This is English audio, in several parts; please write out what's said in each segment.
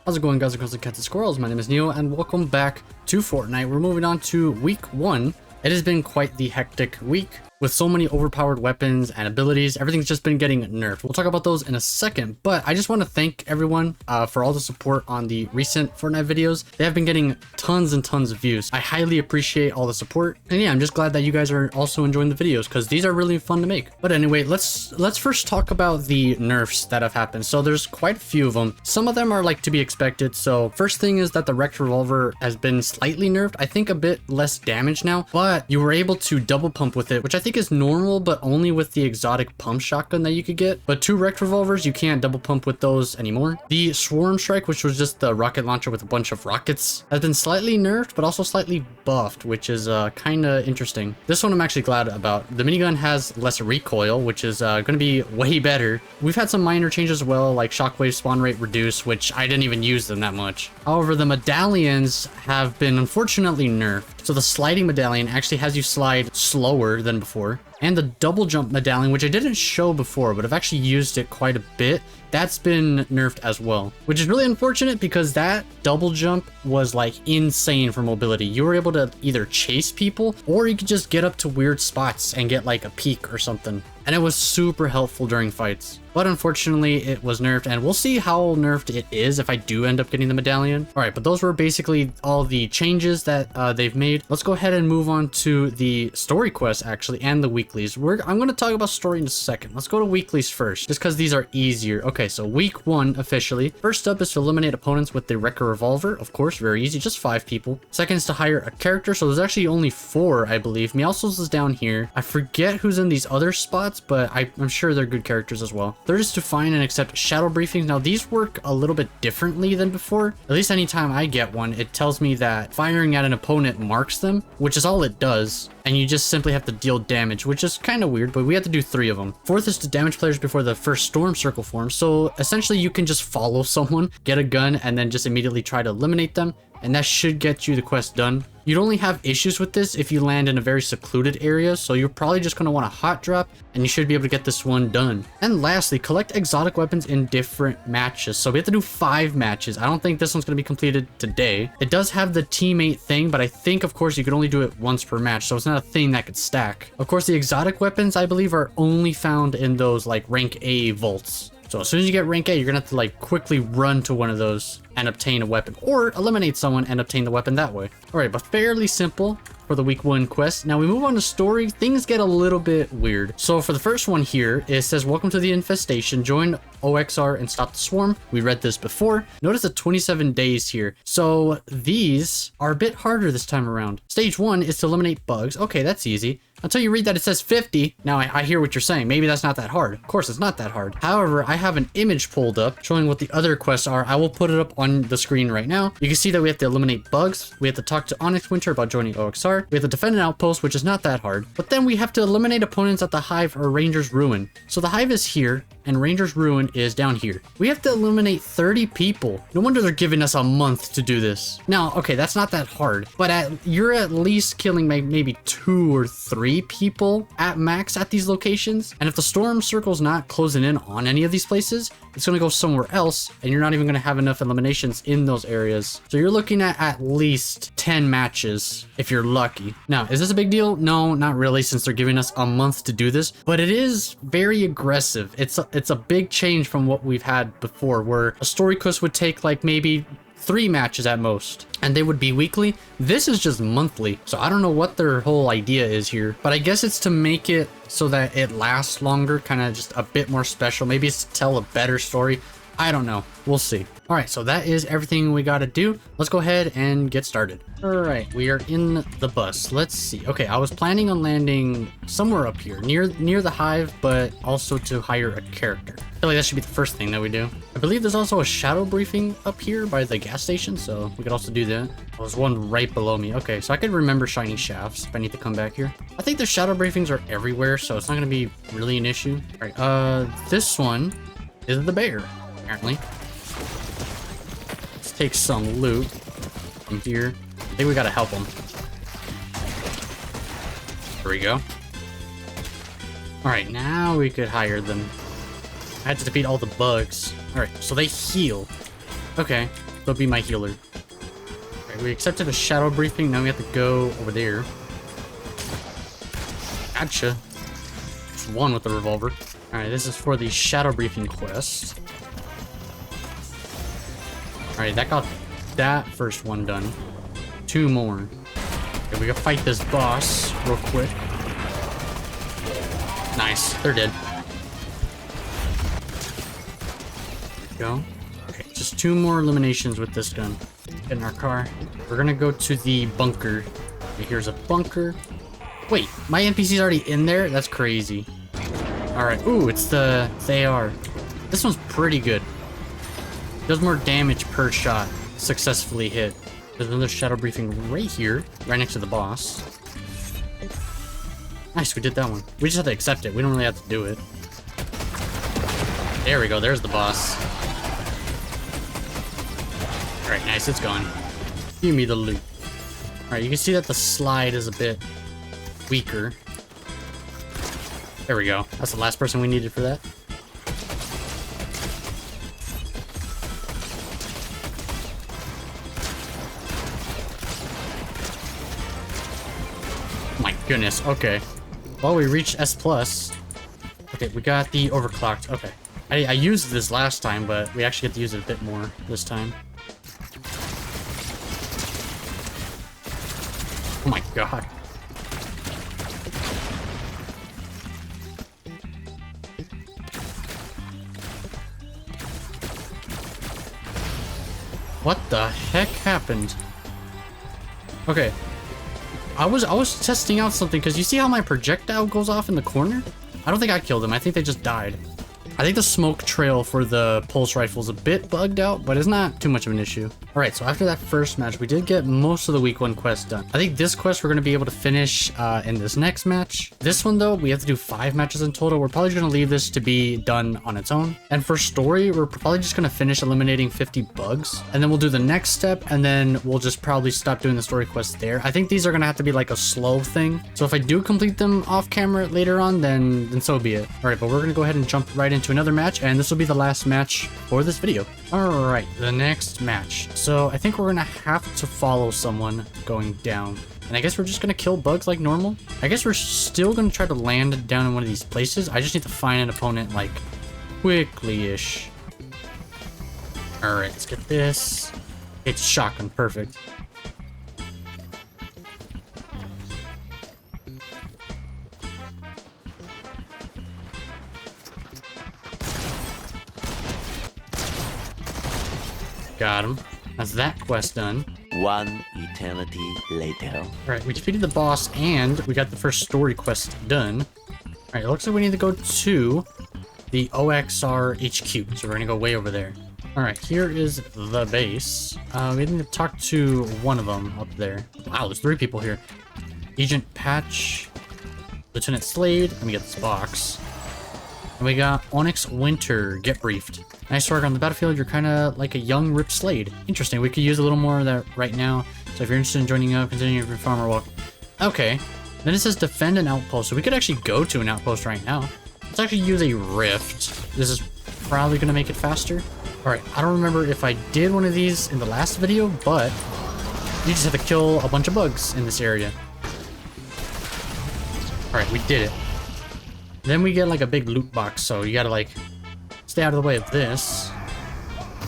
How's it going, guys? Girls and cats and squirrels. My name is Neo and welcome back to Fortnite. We're moving on to week 1. It has been quite the hectic week with so many overpowered weapons and abilities. Everything's just been getting nerfed. We'll talk about those in a second, but I just want to thank everyone for all the support on the recent Fortnite videos. They have been getting tons and tons of views. I highly appreciate all the support. And yeah, I'm just glad that you guys are also enjoying the videos because these are really fun to make. But anyway, let's first talk about the nerfs that have happened. So there's quite a few of them. Some of them are like to be expected. So first thing is that the wrecked revolver has been slightly nerfed. I think a bit less damage now, but you were able to double pump with it, which I think is normal, but only with the exotic pump shotgun that you could get. But 2 wrecked revolvers, you can't double pump with those anymore. The swarm strike, which was just the rocket launcher with a bunch of rockets, has been slightly nerfed, but also slightly buffed, which is kind of interesting. This one I'm actually glad about. The minigun has less recoil, which is going to be way better. We've had some minor changes as well, like shockwave spawn rate reduced, which I didn't even use them that much. However, the medallions have been unfortunately nerfed. So the sliding medallion actually has you slide slower than before. And the double jump medallion, which I didn't show before, but I've actually used it quite a bit, that's been nerfed as well, which is really unfortunate because that double jump was like insane for mobility. You were able to either chase people or you could just get up to weird spots and get like a peek or something. And it was super helpful during fights. But unfortunately, it was nerfed, and we'll see how nerfed it is if I do end up getting the medallion. All right, but those were basically all the changes that they've made. Let's go ahead and move on to the story quests, actually, and the weeklies. I'm going to talk about story in a second. Let's go to weeklies first, just because these are easier. Okay, so week 1, officially. First up is to eliminate opponents with the wrecker revolver. Of course, very easy, just 5 people. Second is to hire a character, so there's actually only 4, I believe. Meowscles is down here. I forget who's in these other spots, but I'm sure they're good characters as well. Third is to find and accept shadow briefings. Now these work a little bit differently than before. At least anytime I get one, it tells me that firing at an opponent marks them, which is all it does. And you just simply have to deal damage, which is kind of weird, but we have to do 3 of them. Fourth is to damage players before the first storm circle forms. So essentially you can just follow someone, get a gun, and then just immediately try to eliminate them. And that should get you the quest done. You'd only have issues with this if you land in a very secluded area, so you're probably just going to want a hot drop, and you should be able to get this one done. And lastly, collect exotic weapons in different matches. So we have to do 5 matches. I don't think this one's going to be completed today. It does have the teammate thing, but I think, of course, you could only do it once per match, so it's not a thing that could stack. Of course, the exotic weapons, I believe, are only found in those, like, rank A vaults. So as soon as you get rank A, you're gonna have to like quickly run to one of those and obtain a weapon, or eliminate someone and obtain the weapon that way. All right, but fairly simple for the week 1 quest. Now we move on to story. Things get a little bit weird. So for the first one here, it says, welcome to the infestation, join OXR and stop the swarm. We read this before. Notice the 27 days here. So these are a bit harder this time around. Stage 1 is to eliminate bugs. Okay, that's easy. Until you read that it says 50. Now I hear what you're saying. Maybe that's not that hard. Of course, it's not that hard. However, I have an image pulled up showing what the other quests are. I will put it up on the screen right now. You can see that we have to eliminate bugs. We have to talk to Onyx Winter about joining OXR. We have to defend an outpost, which is not that hard. But then we have to eliminate opponents at the Hive or Ranger's Ruin. So the Hive is here, and Ranger's Ruin is down here. We have to eliminate 30 people. No wonder they're giving us a month to do this. Now, okay, that's not that hard, but you're at least killing maybe 2 or 3 people at max at these locations. And if the storm circle's not closing in on any of these places, it's going to go somewhere else, and you're not even going to have enough eliminations in those areas. So you're looking at least 10 matches if you're lucky. Now, is this a big deal? No, not really, since they're giving us a month to do this, but it is very aggressive. It's a big change from what we've had before, where a story quest would take like maybe 3 matches at most, and they would be weekly. This is just monthly, so I don't know what their whole idea is here, but I guess it's to make it so that it lasts longer, kind of just a bit more special. Maybe it's to tell a better story. I don't know. We'll see. All right, so that is everything we got to do. Let's go ahead and get started. All right, we are in the bus. Let's see. Okay, I was planning on landing somewhere up here near the Hive, but also to hire a character. I feel like that should be the first thing that we do. I believe there's also a shadow briefing up here by the gas station, so we could also do that. Oh, there's one right below me. Okay, so I could remember shiny shafts if I need to come back here. I think the shadow briefings are everywhere, so it's not going to be really an issue. All right, this one is the bear, apparently. Let's take some loot from here. I think we gotta help him. There we go. Alright, now we could hire them. I had to defeat all the bugs. Alright, so they heal. Okay. They'll be my healer. Alright, we accepted a shadow briefing. Now we have to go over there. Gotcha. Just one with the revolver. Alright, this is for the shadow briefing quest. Alright, that got that first one done. 2 more. Okay, we gotta fight this boss real quick. Nice, they're dead. There we go. Okay, just 2 more eliminations with this gun. Get in our car. We're gonna go to the bunker. Okay, here's a bunker. Wait, my NPC's already in there? That's crazy. Alright, ooh, it's the AR. This one's pretty good. Does more damage per shot. Successfully hit. There's another shadow briefing right here, right next to the boss. Nice, we did that one. We just have to accept it. We don't really have to do it. There we go. There's the boss. Alright, nice. It's gone. Give me the loot. Alright, you can see that the slide is a bit weaker. There we go. That's the last person we needed for that. My goodness. Okay. Well, we reached S+. Okay, we got the overclocked. Okay. I used this last time, but we actually get to use it a bit more this time. Oh my god. What the heck happened? Okay. I was testing out something, because you see how my projectile goes off in the corner? I don't think I killed them. I think they just died. I think the smoke trail for the pulse rifle is a bit bugged out, but it's not too much of an issue. All right, so after that first match, we did get most of the week 1 quest done. I think this quest we're going to be able to finish in this next match. This one, though, we have to do 5 matches in total. We're probably going to leave this to be done on its own. And for story, we're probably just going to finish eliminating 50 bugs. And then we'll do the next step, and then we'll just probably stop doing the story quests there. I think these are going to have to be like a slow thing. So if I do complete them off camera later on, then so be it. All right, but we're going to go ahead and jump right into another match, and this will be the last match for this video. All right, the next match. So I think we're gonna have to follow someone going down, and I guess we're just gonna kill bugs like normal. I guess we're still gonna try to land down in one of these places. I just need to find an opponent like quickly-ish. All right, let's get this. It's shotgun, perfect. Got him. That's that quest done. 1 eternity later. Alright, we defeated the boss and we got the first story quest done. Alright, it looks like we need to go to the OXR HQ. So we're gonna go way over there. Alright, here is the base. We need to talk to one of them up there. Wow, there's 3 people here. Agent Patch, Lieutenant Slade. Let me get this box. And we got Onyx Winter. Get briefed. Nice work on the battlefield. You're kind of like a young Rip Slade. Interesting. We could use a little more of that right now. So if you're interested in joining up, continue your farmer walk. Okay. Then it says defend an outpost. So we could actually go to an outpost right now. Let's actually use a rift. This is probably going to make it faster. All right. I don't remember if I did one of these in the last video, but you just have to kill a bunch of bugs in this area. All right. We did it. Then we get like a big loot box. So you got to like stay out of the way of this.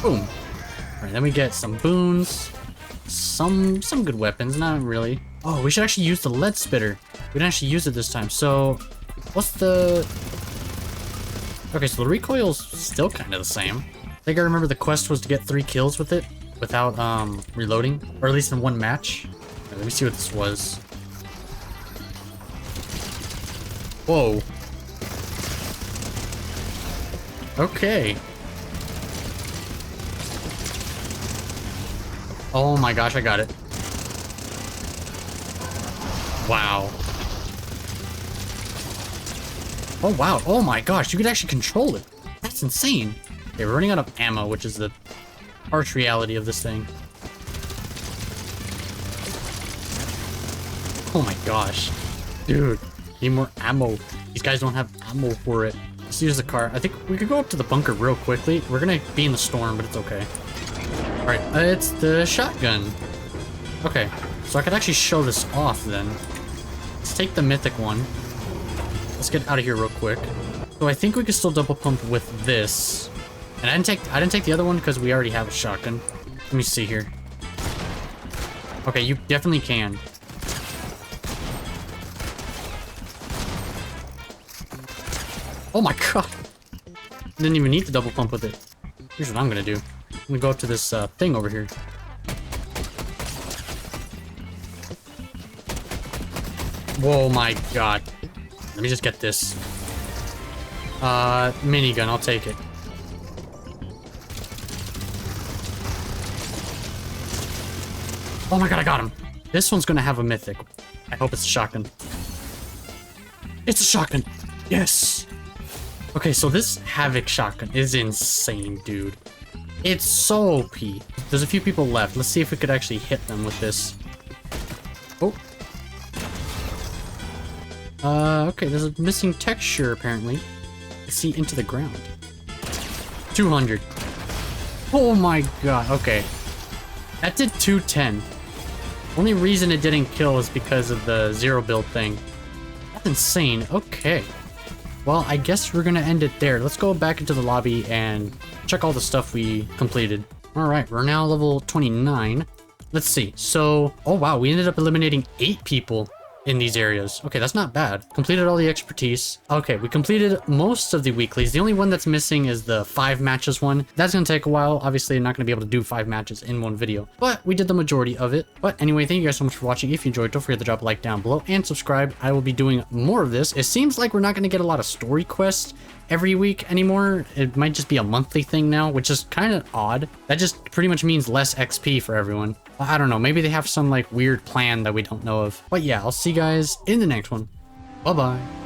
Boom. All right, then we get some boons, some good weapons, not really. Oh, we should actually use the lead spitter. We didn't actually use it this time. So, what's the... Okay, so the recoil's still kind of the same. I think I remember the quest was to get 3 kills with it without reloading, or at least in 1 match. Right, let me see what this was. Whoa. Okay. Oh my gosh, I got it. Wow. Oh wow, oh my gosh, you could actually control it. That's insane. Okay, we're running out of ammo, which is the harsh reality of this thing. Oh my gosh. Dude, need more ammo. These guys don't have ammo for it. Let's use the car. I think we could go up to the bunker real quickly. We're gonna be in the storm, but it's okay. All right, it's the shotgun. Okay, so I could actually show this off then. Let's take the mythic one. Let's get out of here real quick. So I think we can still double pump with this. And I didn't take the other one because we already have a shotgun. Let me see here. Okay, you definitely can. Oh my god! Didn't even need to double pump with it. Here's what I'm gonna do. I'm gonna go up to this thing over here. Whoa my god. Let me just get this. Minigun, I'll take it. Oh my god, I got him. This one's gonna have a mythic. I hope it's a shotgun. It's a shotgun! Yes! Okay, so this Havoc shotgun is insane, dude. It's so OP. There's a few people left. Let's see if we could actually hit them with this. Oh. Okay, there's a missing texture, apparently. Let's see into the ground. 200. Oh my god, okay. That did 210. Only reason it didn't kill is because of the zero build thing. That's insane. Okay. Well, I guess we're gonna end it there. Let's go back into the lobby and check all the stuff we completed. All right, we're now level 29. Let's see. So, oh wow, we ended up eliminating 8 people in these areas. Okay, that's not bad. Completed all the expertise. Okay, we completed most of the weeklies. The only one that's missing is the 5 matches one. That's gonna take a while. Obviously, I'm not gonna be able to do 5 matches in one video, but we did the majority of it. But anyway, thank you guys so much for watching. If you enjoyed, don't forget to drop a like down below and subscribe. I will be doing more of this. It seems like we're not gonna get a lot of story quests every week anymore. It might just be a monthly thing now, which is kind of odd. That just pretty much means less XP for everyone. I don't know, maybe they have some like weird plan that we don't know of. But yeah, I'll see you guys in the next one. Bye bye.